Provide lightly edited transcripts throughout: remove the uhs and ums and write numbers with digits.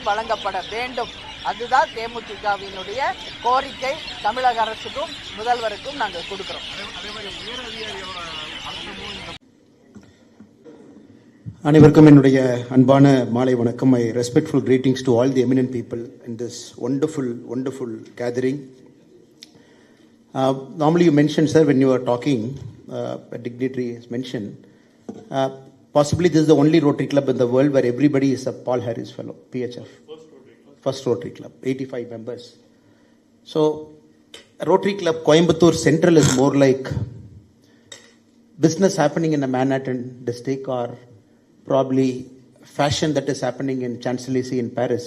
வழங்கப்பட வேண்டும். அதுதான் தேமுதிகவினுடைய கோரிக்கை. தமிழக அரசுக்கும் முதல்வருக்கும் நாங்கள் கொடுக்கிறோம். அனைவருக்கும் என்னுடைய அன்பான மாலை வணக்கம். My respectful greetings to all the eminent people in this wonderful gathering. Normally you mentioned, sir, when you were talking, a dignitary has mentioned, possibly this is the only Rotary Club in the world where everybody is a Paul Harris fellow, PHF. First Rotary Club, 85 members. So, Rotary Club Coimbatore Central is more like business happening in a Manhattan district, or probably fashion that is happening in Champs-Élysées in Paris,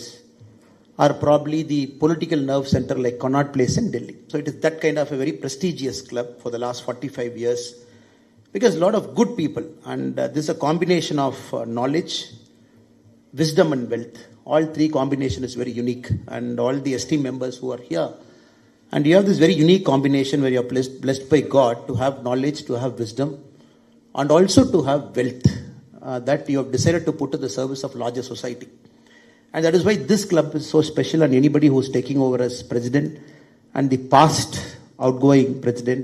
or probably the political nerve center like Connaught Place in Delhi. So it is that kind of a very prestigious club for the last 45 years, because a lot of good people, and this is a combination of knowledge, wisdom and wealth. All three combination is very unique, and all the esteemed members who are here, and you have this very unique combination where you are blessed by God to have knowledge, to have wisdom, and also to have wealth. That you have decided to put to the service of larger society. And that is why this club is so special, and anybody who is taking over as president, and the past outgoing president,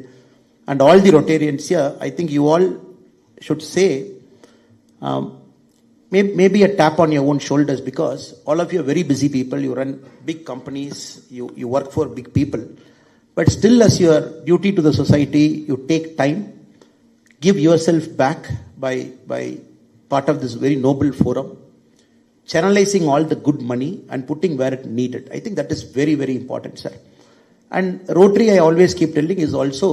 and all the Rotarians here, I think you all should say, maybe a tap on your own shoulders, because all of you are very busy people, you run big companies, you work for big people, but still as your duty to the society, you take time, give yourself back by part of this very noble forum, channelizing all the good money and putting where it needed. I think that is very, very important, sir. And Rotary, I always keep telling, is also,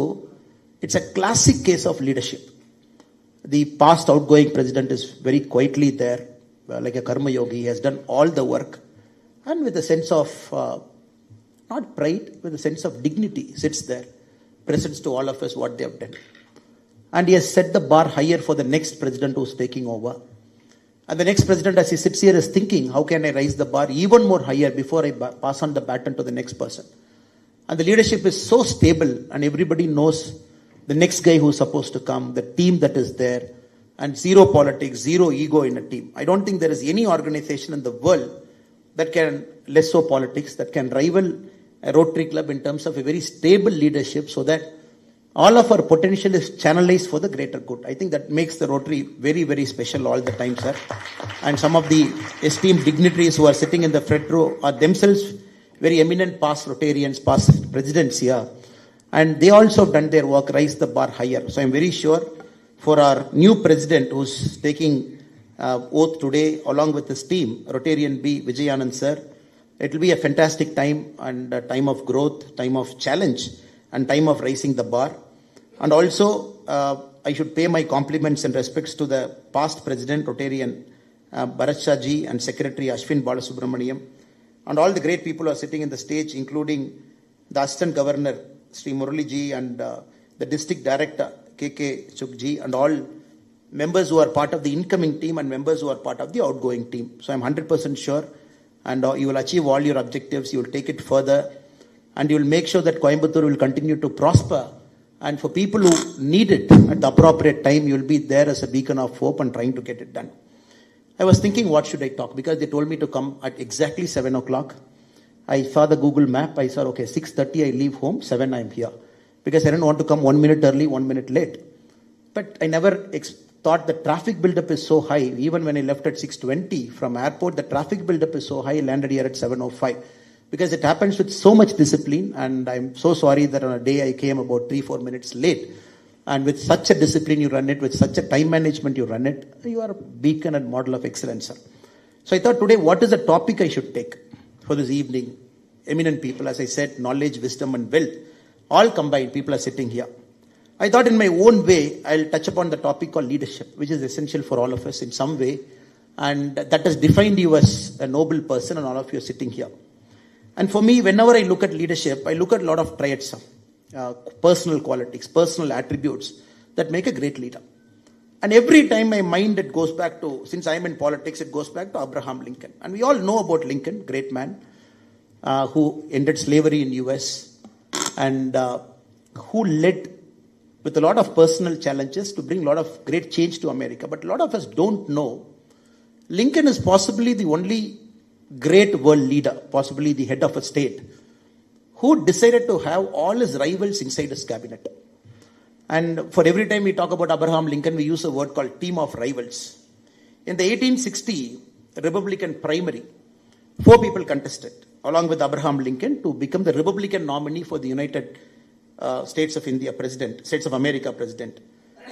it's a classic case of leadership. The past outgoing president is very quietly there, like a karma yogi. He has done all the work, and with a sense of, not pride, with a sense of dignity, sits there, presents to all of us what they have done. And he has set the bar higher for the next president who is taking over. And the next president, as he sits here, is thinking, how can I raise the bar even more higher before I pass on the baton to the next person? And the leadership is so stable, and everybody knows the next guy who is supposed to come, the team that is there, and zero politics, zero ego in a team. I don't think there is any organization in the world that can, less so politics, that can rival a Rotary Club in terms of a very stable leadership, so that all of our potential is channelized for the greater good. I think that makes the Rotary very, very special all the time, sir. And some of the esteemed dignitaries who are sitting in the front row are themselves very eminent past Rotarians, past presidents here. And they also have done their work, raised the bar higher. So I'm very sure for our new president who's taking oath today along with his team, Rotarian B. Vijayanand sir, it will be a fantastic time, and a time of growth, time of challenge, and time of raising the bar. And also, I should pay my compliments and respects to the past president, Rotarian Bharat Shah ji, and Secretary Ashwin Balasubramaniam, and all the great people who are sitting in the stage, including the Assistant Governor, Sri Murali ji, and the District Director, KK Chuk ji, and all members who are part of the incoming team and members who are part of the outgoing team. So I'm 100% sure, and you will achieve all your objectives, you will take it further, and you will make sure that Coimbatore will continue to prosper. And for people who need it at the appropriate time, you will be there as a beacon of hope and trying to get it done. I was thinking, what should I talk? Because they told me to come at exactly 7 o'clock. I saw the Google map. I saw, okay, 6:30 I leave home, 7 I'm here. Because I didn't want to come 1 minute early, 1 minute late. But I never thought the traffic buildup is so high. Even when I left at 6:20 from airport, the traffic buildup is so high, I landed here at 7:05. Because it happens with so much discipline, and I'm so sorry that on a day I came about 3-4 minutes late. And with such a discipline you run it, with such a time management you run it, you are a beacon and model of excellence, sir. So I thought today, what is the topic I should take for this evening? Eminent people, as I said, knowledge, wisdom and wealth, all combined, people are sitting here. I thought in my own way, I'll touch upon the topic called leadership, which is essential for all of us in some way. And that has defined you as a noble person, and all of you are sitting here. And for me, whenever I look at leadership, I look at a lot of traits, personal qualities, personal attributes that make a great leader. And every time my mind, it goes back to, since I'm in politics, it goes back to Abraham Lincoln. And we all know about Lincoln, great man, who ended slavery in US, and who led with a lot of personal challenges to bring a lot of great change to America. But a lot of us don't know, Lincoln is possibly the only great world leader, possibly the head of a state, who decided to have all his rivals inside his cabinet. And for every time we talk about Abraham Lincoln, we use a word called team of rivals. In the 1860 Republican primary, 4 people contested along with Abraham Lincoln to become the Republican nominee for the United States of India president, States of America president.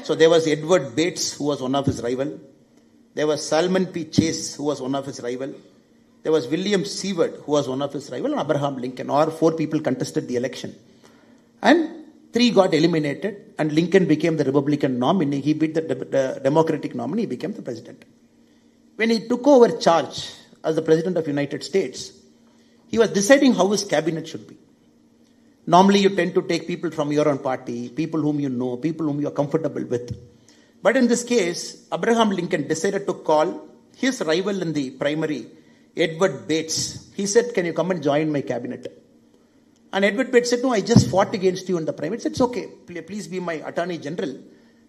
So there was Edward Bates, who was one of his rival. There was Salmon P. Chase, who was one of his rival. There was William Seward, who was one of his rival, and Abraham Lincoln. Or 4 people contested the election. And 3 got eliminated, and Lincoln became the Republican nominee. He beat the Democratic nominee, he became the president. When he took over charge as the President of the United States, he was deciding how his cabinet should be. Normally, you tend to take people from your own party, people whom you know, people whom you are comfortable with. But in this case, Abraham Lincoln decided to call his rival in the primary, Edward Bates. He said, "Can you come and join my cabinet?" And Edward Bates said, "No, I just fought against you in the primary." He said, "It's okay, please be my Attorney General,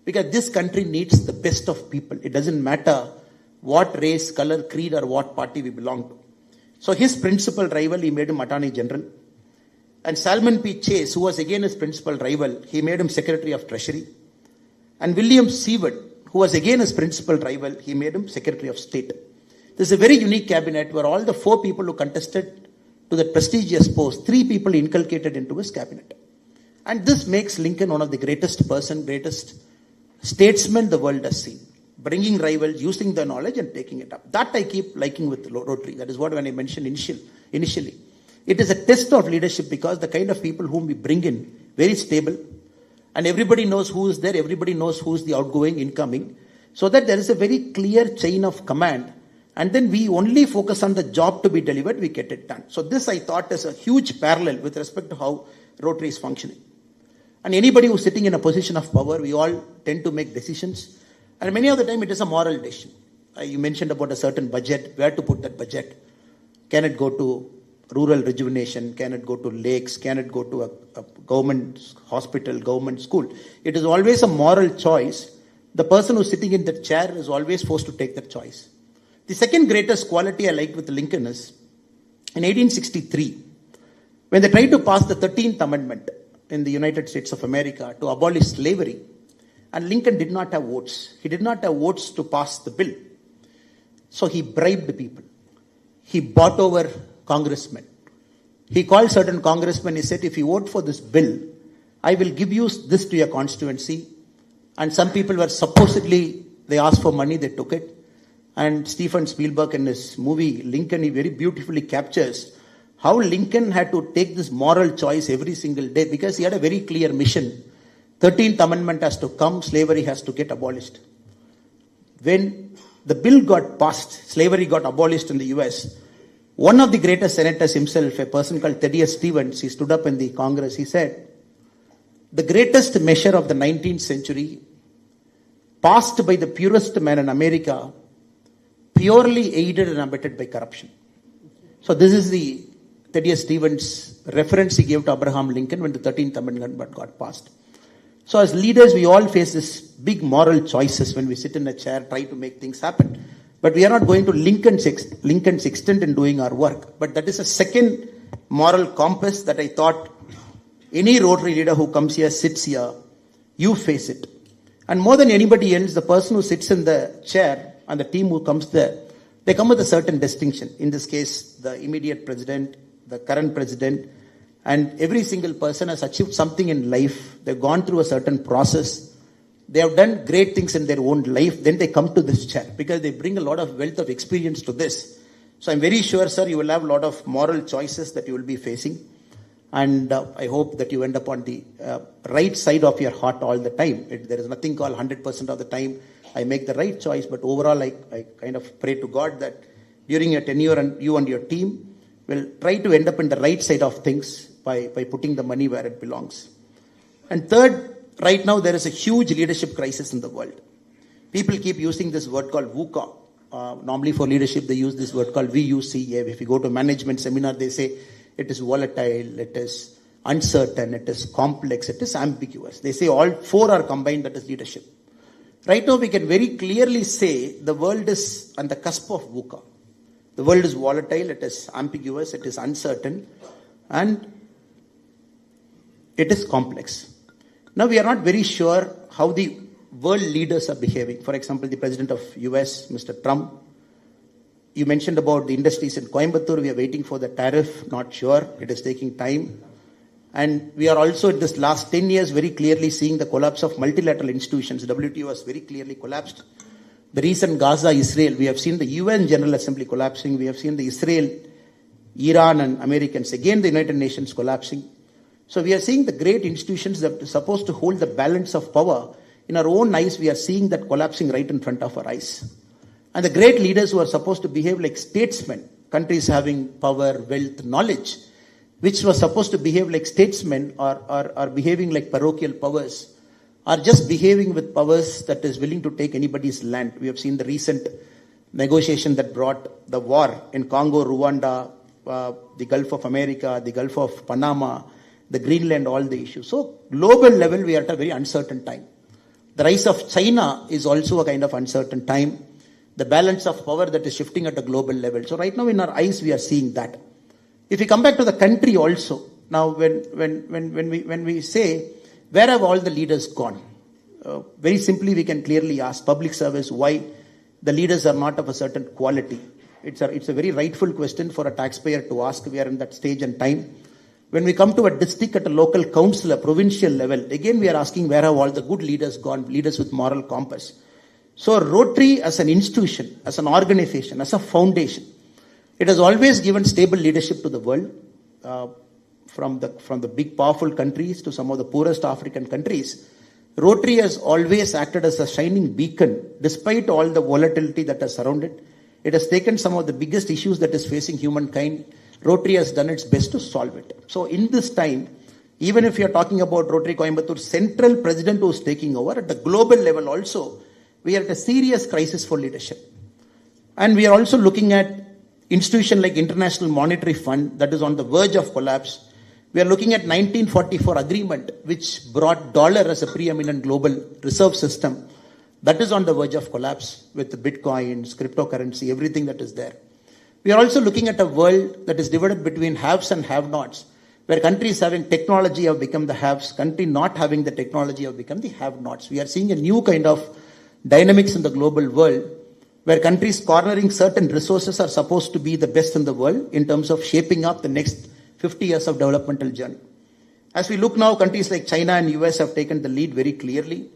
because this country needs the best of people. It doesn't matter what race, color, creed, or what party we belong to." So his principal rival, he made him Attorney General. And Salmon P. Chase, who was again his principal rival, he made him Secretary of Treasury. And William Seward, who was again his principal rival, he made him Secretary of State. This is a very unique cabinet where all the 4 people who contested to that prestigious post, 3 people inculcated into his cabinet. And this makes Lincoln one of the greatest statesmen the world has seen. Bringing rivals, using the knowledge and taking it up. That I keep liking with Rotary. That is what when I mentioned initially. It is a test of leadership because the kind of people whom we bring in, very stable, and everybody knows who is there, everybody knows who is the outgoing, incoming, so that there is a very clear chain of command, and then we only focus on the job to be delivered, we get it done. So this I thought is a huge parallel with respect to how Rotary is functioning. And anybody who is sitting in a position of power, we all tend to make decisions, and many of the time it is a moral decision. You mentioned about a certain budget, where to put that budget. Can it go to rural rejuvenation? Can it go to lakes? Can it go to a government hospital, government school? It is always a moral choice. The person who's sitting in that chair is always forced to take that choice. The second greatest quality I liked with Lincoln is, in 1863, when they tried to pass the 13th Amendment in the United States of America to abolish slavery, and Lincoln did not have votes. He did not have votes to pass the bill. So he bribed people. He bought over congressmen. He called certain congressmen. He said, "If you vote for this bill, I will give you this to your constituency." And some people were supposedly, they asked for money, they took it. And Steven Spielberg in his movie Lincoln, he very beautifully captures how Lincoln had to take this moral choice every single day because he had a very clear mission. 13th Amendment has to come, slavery has to get abolished. When the bill got passed, slavery got abolished in the US, one of the greatest senators himself, a person called Thaddeus Stevens, he stood up in the Congress, he said, "The greatest measure of the 19th century, passed by the purest man in America, purely aided and abetted by corruption." So this is the Thaddeus Stevens reference he gave to Abraham Lincoln when the 13th Amendment got passed. So as leaders, we all face this big moral choices when we sit in a chair, try to make things happen. But we are not going to Lincoln's extent in doing our work. But that is a second moral compass that I thought any Rotary leader who comes here, sits here, you face it. And more than anybody else, the person who sits in the chair and the team who comes there, they come with a certain distinction. In this case, the immediate president, the current president, and every single person has achieved something in life. They've gone through a certain process. They have done great things in their own life. Then they come to this chair because they bring a lot of wealth of experience to this. So I'm very sure, sir, you will have a lot of moral choices that you will be facing. And I hope that you end up on the right side of your heart all the time. There is nothing called 100% of the time I make the right choice. But overall, I kind of pray to God that during your tenure, and you and your team will try to end up in the right side of things by putting the money where it belongs. And third, right now there is a huge leadership crisis in the world. People keep using this word called VUCA. Normally for leadership, they use this word called VUCA. If you go to management seminar, they say it is volatile, it is uncertain, it is complex, it is ambiguous. They say all 4 are combined, that is leadership. Right now we can very clearly say the world is on the cusp of VUCA. The world is volatile, it is ambiguous, it is uncertain, and it is complex. Now we are not very sure how the world leaders are behaving. For example, the President of US, Mr. Trump. You mentioned about the industries in Coimbatore. We are waiting for the tariff, not sure. It is taking time. And we are also in this last 10 years very clearly seeing the collapse of multilateral institutions. WTO has very clearly collapsed. The recent Gaza, Israel, we have seen the UN General Assembly collapsing. We have seen the Israel, Iran and Americans, again the United Nations collapsing. So we are seeing the great institutions that are supposed to hold the balance of power. In our own eyes, we are seeing that collapsing right in front of our eyes. And the great leaders who are supposed to behave like statesmen, countries having power, wealth, knowledge, which were supposed to behave like statesmen are behaving like parochial powers, are just behaving with powers that is willing to take anybody's land. We have seen the recent negotiation that brought the war in Congo, Rwanda, the Gulf of America, the Gulf of Panama, the Greenland, all the issues. So global level, we are at a very uncertain time. The rise of China is also a kind of uncertain time. The balance of power that is shifting at a global level. So right now in our eyes, we are seeing that. If we come back to the country also, now when we say, where have all the leaders gone? Very simply, we can clearly ask public service why the leaders are not of a certain quality. It's a very rightful question for a taxpayer to ask. We are in that stage and time. When we come to a district at a local council, a provincial level, again we are asking where have all the good leaders gone, leaders with moral compass. So Rotary as an institution, as an organization, as a foundation, it has always given stable leadership to the world, from the big powerful countries to some of the poorest African countries. Rotary has always acted as a shining beacon, despite all the volatility that has surrounded. It has taken some of the biggest issues that is facing humankind. Rotary has done its best to solve it. So in this time, even if you are talking about Rotary Coimbatore central president who is taking over, at the global level also, we are at a serious crisis for leadership. And we are also looking at institution like International Monetary Fund that is on the verge of collapse. We are looking at 1944 agreement, which brought dollar as a preeminent global reserve system. That is on the verge of collapse with the bitcoins, cryptocurrency, everything that is there. We are also looking at a world that is divided between haves and have-nots, where countries having technology have become the haves, countries not having the technology have become the have-nots. We are seeing a new kind of dynamics in the global world, where countries cornering certain resources are supposed to be the best in the world in terms of shaping up the next 50 years of developmental journey. As we look now, countries like China and US have taken the lead very clearly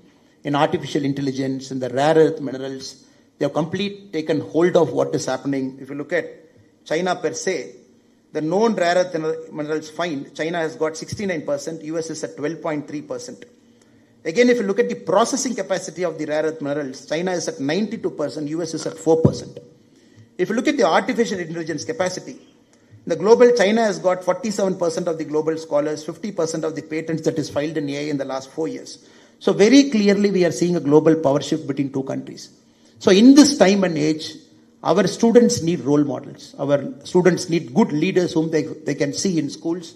in artificial intelligence, in the rare earth minerals. They have completely taken hold of what is happening. If you look at China per se, the known rare earth minerals find, China has got 69%, US is at 12.3%. Again, if you look at the processing capacity of the rare earth minerals, China is at 92%, US is at 4%. If you look at the artificial intelligence capacity, the global China has got 47% of the global scholars, 50% of the patents that is filed in AI in the last 4 years. So very clearly we are seeing a global power shift between two countries. So in this time and age, our students need role models. Our students need good leaders whom they can see in schools.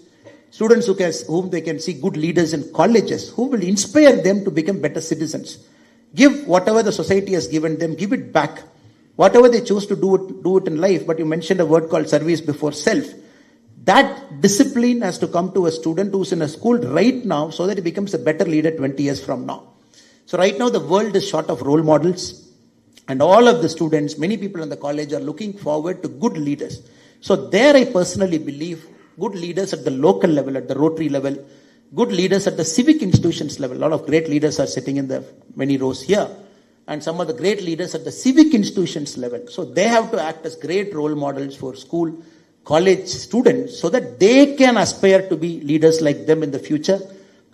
Students whom they can see good leaders in colleges who will inspire them to become better citizens. Give whatever the society has given them, give it back. Whatever they choose to do it in life. But you mentioned a word called service before self. That discipline has to come to a student who's in a school right now so that he becomes a better leader 20 years from now. So right now the world is short of role models. And all of the students, many people in the college are looking forward to good leaders. So there I personally believe good leaders at the local level, at the Rotary level, good leaders at the civic institutions level. A lot of great leaders are sitting in the many rows here. And some of the great leaders at the civic institutions level. So they have to act as great role models for school, college students so that they can aspire to be leaders like them in the future.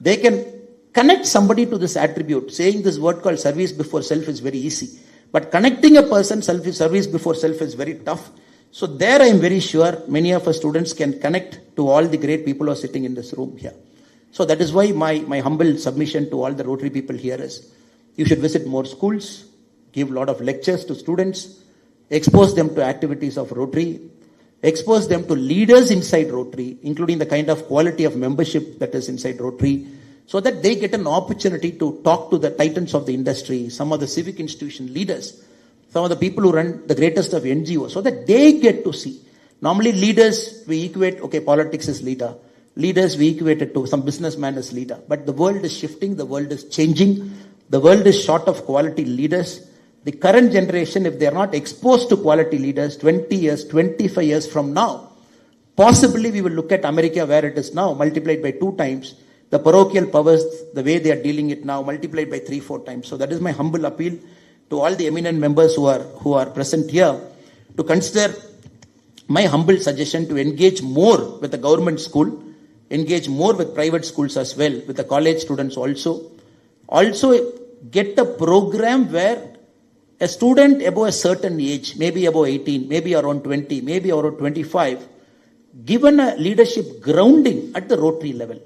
They can connect somebody to this attribute. Saying this word called service before self is very easy. But connecting a person service before self is very tough. So there I am very sure many of our students can connect to all the great people who are sitting in this room here. So that is why my humble submission to all the Rotary people here is, you should visit more schools, give a lot of lectures to students, expose them to activities of Rotary, expose them to leaders inside Rotary, including the kind of quality of membership that is inside Rotary, so that they get an opportunity to talk to the titans of the industry, some of the civic institution leaders, some of the people who run the greatest of NGOs, so that they get to see. Normally leaders, we equate, okay, politics is leader. Leaders, we equate it to some businessman as leader. But the world is shifting, the world is changing. The world is short of quality leaders. The current generation, if they are not exposed to quality leaders, 20 years, 25 years from now, possibly we will look at America where it is now, multiplied by 2 times. The parochial powers, the way they are dealing it now, multiplied by 3-4 times. So that is my humble appeal to all the eminent members who are present here, to consider my humble suggestion to engage more with the government school, engage more with private schools as well, with the college students also. Also get a program where a student above a certain age, maybe above 18, maybe around 20, maybe around 25, given a leadership grounding at the Rotary level.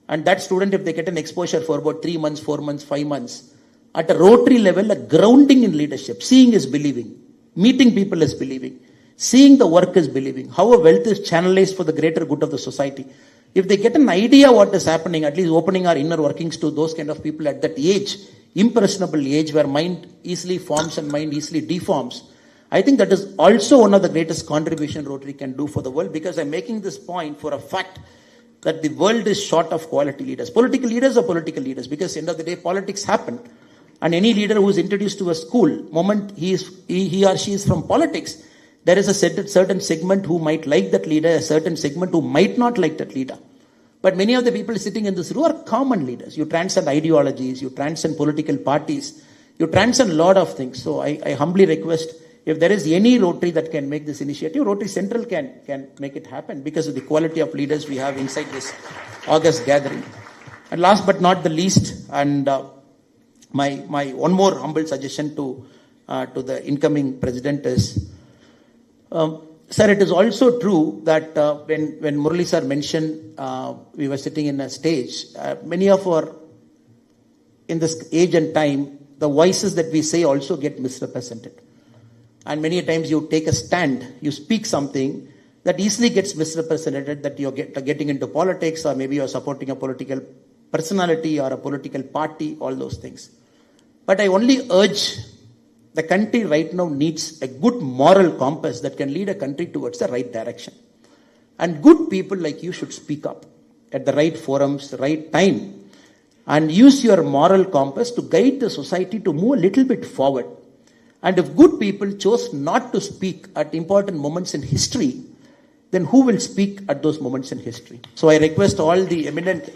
And that student, if they get an exposure for about 3 months, 4 months, 5 months, at a Rotary level, a grounding in leadership. Seeing is believing. Meeting people is believing. Seeing the work is believing. How a wealth is channelized for the greater good of the society. If they get an idea what is happening, at least opening our inner workings to those kind of people at that age, impressionable age where mind easily forms and mind easily deforms, I think that is also one of the greatest contribution Rotary can do for the world, because I'm making this point for a fact that the world is short of quality leaders. Political leaders are political leaders, because at the end of the day, politics happen. And any leader who is introduced to a school, moment he or she is from politics, there is a certain segment who might like that leader, a certain segment who might not like that leader. But many of the people sitting in this room are common leaders. You transcend ideologies, you transcend political parties, you transcend a lot of things. So I humbly request, if there is any Rotary that can make this initiative, Rotary Central can make it happen, because of the quality of leaders we have inside this August gathering. And last but not the least, and my one more humble suggestion to the incoming president is, sir, it is also true that when Murali sir mentioned, we were sitting in a stage, many of our, in this age and time, the voices that we say also get misrepresented. And many times you take a stand, you speak something that easily gets misrepresented, that you're getting into politics, or maybe you're supporting a political personality or a political party, all those things. But I only urge, the country right now needs a good moral compass that can lead a country towards the right direction. And good people like you should speak up at the right forums, the right time, and use your moral compass to guide the society to move a little bit forward. And if good people chose not to speak at important moments in history, then who will speak at those moments in history? So I request all the eminent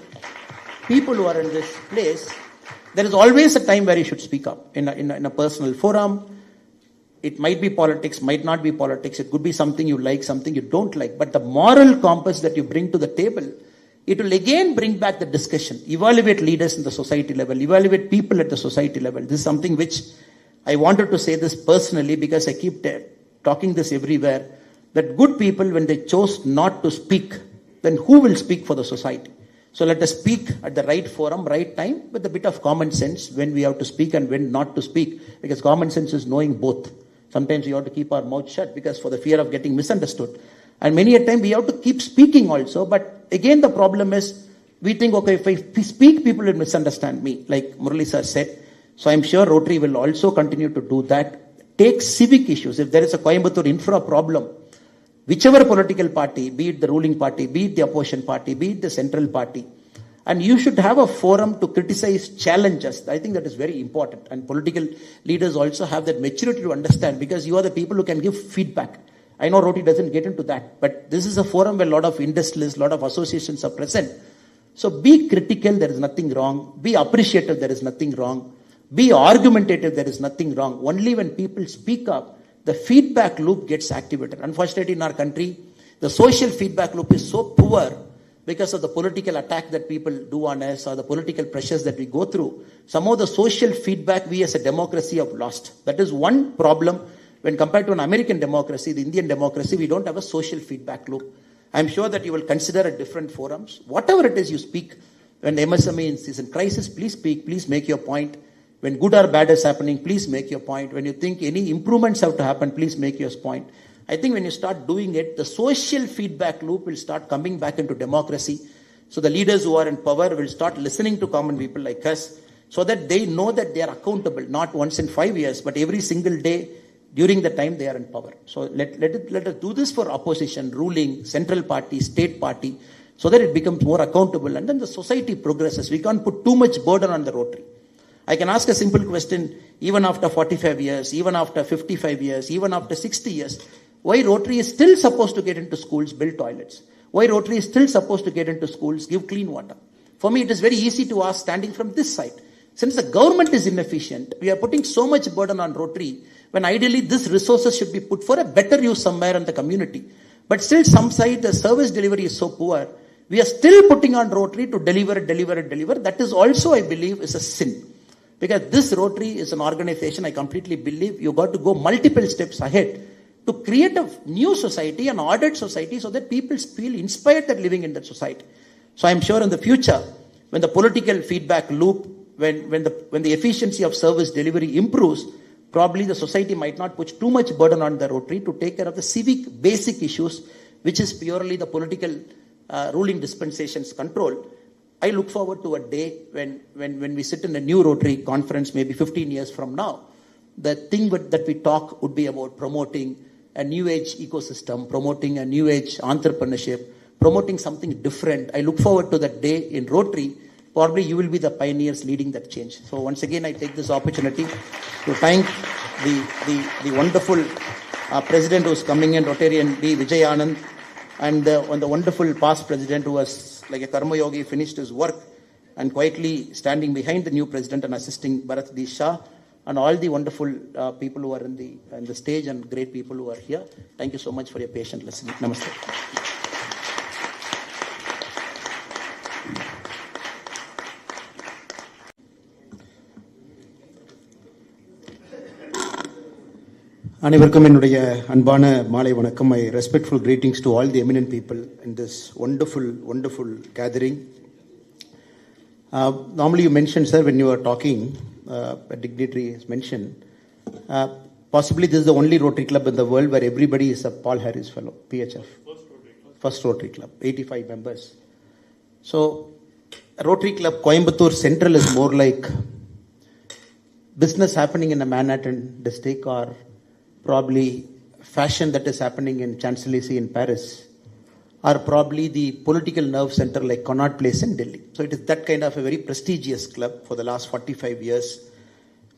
people who are in this place, there is always a time where you should speak up in a personal forum. It might be politics, might not be politics. It could be something you like, something you don't like. But the moral compass that you bring to the table, it will again bring back the discussion. Evaluate leaders in the society level. Evaluate people at the society level. This is something which I wanted to say this personally, because I keep talking this everywhere, that good people, when they chose not to speak, then who will speak for the society? So let us speak at the right forum, right time, with a bit of common sense when we have to speak and when not to speak, because common sense is knowing both. Sometimes we have to keep our mouth shut because for the fear of getting misunderstood. And many a time we have to keep speaking also, but again the problem is, we think, okay, if I speak, people will misunderstand me, like Murali sir said. So I'm sure Rotary will also continue to do that. Take civic issues. If there is a Coimbatore infra problem, whichever political party, be it the ruling party, be it the opposition party, be it the central party, and you should have a forum to criticize, challenge us. I think that is very important. And political leaders also have that maturity to understand, because you are the people who can give feedback. I know Rotary doesn't get into that, but this is a forum where a lot of industrialists, a lot of associations are present. So be critical, there is nothing wrong. Be appreciative, there is nothing wrong. Be argumentative, there is nothing wrong. Only when people speak up, the feedback loop gets activated. Unfortunately, in our country, the social feedback loop is so poor because of the political attack that people do on us, or the political pressures that we go through. Some of the social feedback we as a democracy have lost. That is one problem. When compared to an American democracy, the Indian democracy, we don't have a social feedback loop. I'm sure that you will consider at different forums. Whatever it is you speak, when the MSME is in crisis, please speak, please make your point. When good or bad is happening, please make your point. When you think any improvements have to happen, please make your point. I think when you start doing it, the social feedback loop will start coming back into democracy. So the leaders who are in power will start listening to common people like us, so that they know that they are accountable, not once in 5 years, but every single day during the time they are in power. So let us do this for opposition, ruling, central party, state party, so that it becomes more accountable and then the society progresses. We can't put too much burden on the Rotary. I can ask a simple question, even after 45 years, even after 55 years, even after 60 years, why Rotary is still supposed to get into schools, build toilets? Why Rotary is still supposed to get into schools, give clean water? For me, it is very easy to ask standing from this side. Since the government is inefficient, we are putting so much burden on Rotary, when ideally these resources should be put for a better use somewhere in the community. But still some side, the service delivery is so poor, we are still putting on Rotary to deliver. That is also, I believe, is a sin. Because this Rotary is an organization, I completely believe you got to go multiple steps ahead to create a new society, an ordered society, so that people feel inspired that living in that society. So I'm sure in the future, when the political feedback loop, when the efficiency of service delivery improves, probably the society might not put too much burden on the Rotary to take care of the civic basic issues, which is purely the political ruling dispensations control. I look forward to a day when we sit in a new Rotary conference, maybe 15 years from now. The thing that we talk would be about promoting a new age ecosystem, promoting a new age entrepreneurship, promoting something different. I look forward to that day in Rotary. Probably you will be the pioneers leading that change. So once again, I take this opportunity to thank the wonderful president who's coming in, Rotarian D. Vijay Anand, and the wonderful past president who was like a karma yogi, finished his work and quietly standing behind the new president and assisting Bharat D. Shah, and all the wonderful people who are in the stage and great people who are here. Thank you so much for your patient listening. Namaste. அனைவருக்கும் என்னுடைய அன்பான மாலை வணக்கம். My respectful greetings to all the eminent people in this wonderful gathering. Normally you mentioned, sir, when you were talking, a dignitary has mentioned, possibly this is the only Rotary Club in the world where everybody is a Paul Harris fellow, PHF. First Rotary Club, 85 members. So Rotary Club Coimbatore Central is more like business happening in a Manhattan district, or probably fashion that is happening in Champs-Élysées in Paris, or probably the political nerve center like Connaught Place in Delhi. So it is that kind of a very prestigious club for the last 45 years,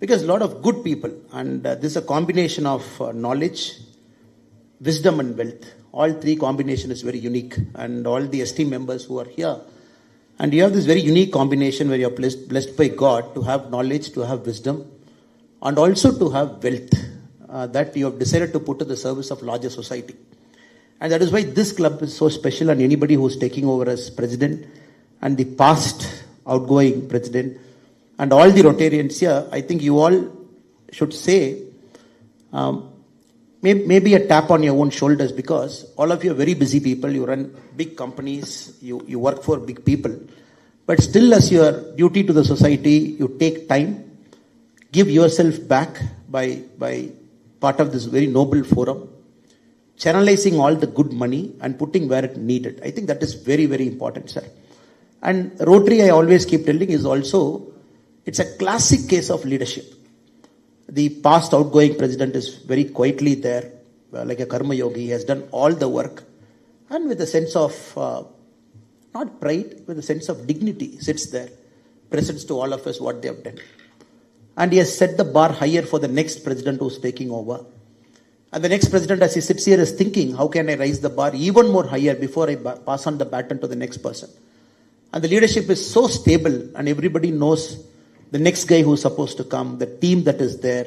because a lot of good people, and this is a combination of knowledge, wisdom and wealth. All three combination is very unique, and all the esteemed members who are here, and you have this very unique combination where you are blessed by God to have knowledge, to have wisdom, and also to have wealth. That you have decided to put to the service of larger society. And that is why this club is so special, and anybody who is taking over as president and the past outgoing president and all the Rotarians here, I think you all should say, maybe a tap on your own shoulders, because all of you are very busy people, you run big companies, you work for big people, but still as your duty to the society, you take time, give yourself back by part of this very noble forum, channelizing all the good money and putting where it needed. I think that is very, very important, sir. And Rotary, I always keep telling, is also, it's a classic case of leadership. The past outgoing president is very quietly there, like a karma yogi. He has done all the work, and with a sense of, not pride, with a sense of dignity, sits there, presents to all of us what they have done. And he has set the bar higher for the next president who is taking over. And the next president, as he sits here, is thinking, how can I raise the bar even more higher before I pass on the baton to the next person? And the leadership is so stable, and everybody knows the next guy who is supposed to come, the team that is there,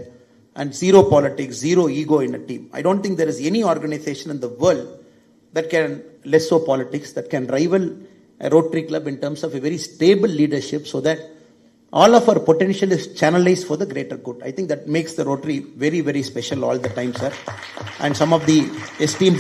and zero politics, zero ego in a team. I don't think there is any organization in the world that can, less so politics, that can rival a Rotary Club in terms of a very stable leadership, so that all of our potential is channelized for the greater good. I think that makes the Rotary very, very special all the time, sir. And some of the esteemed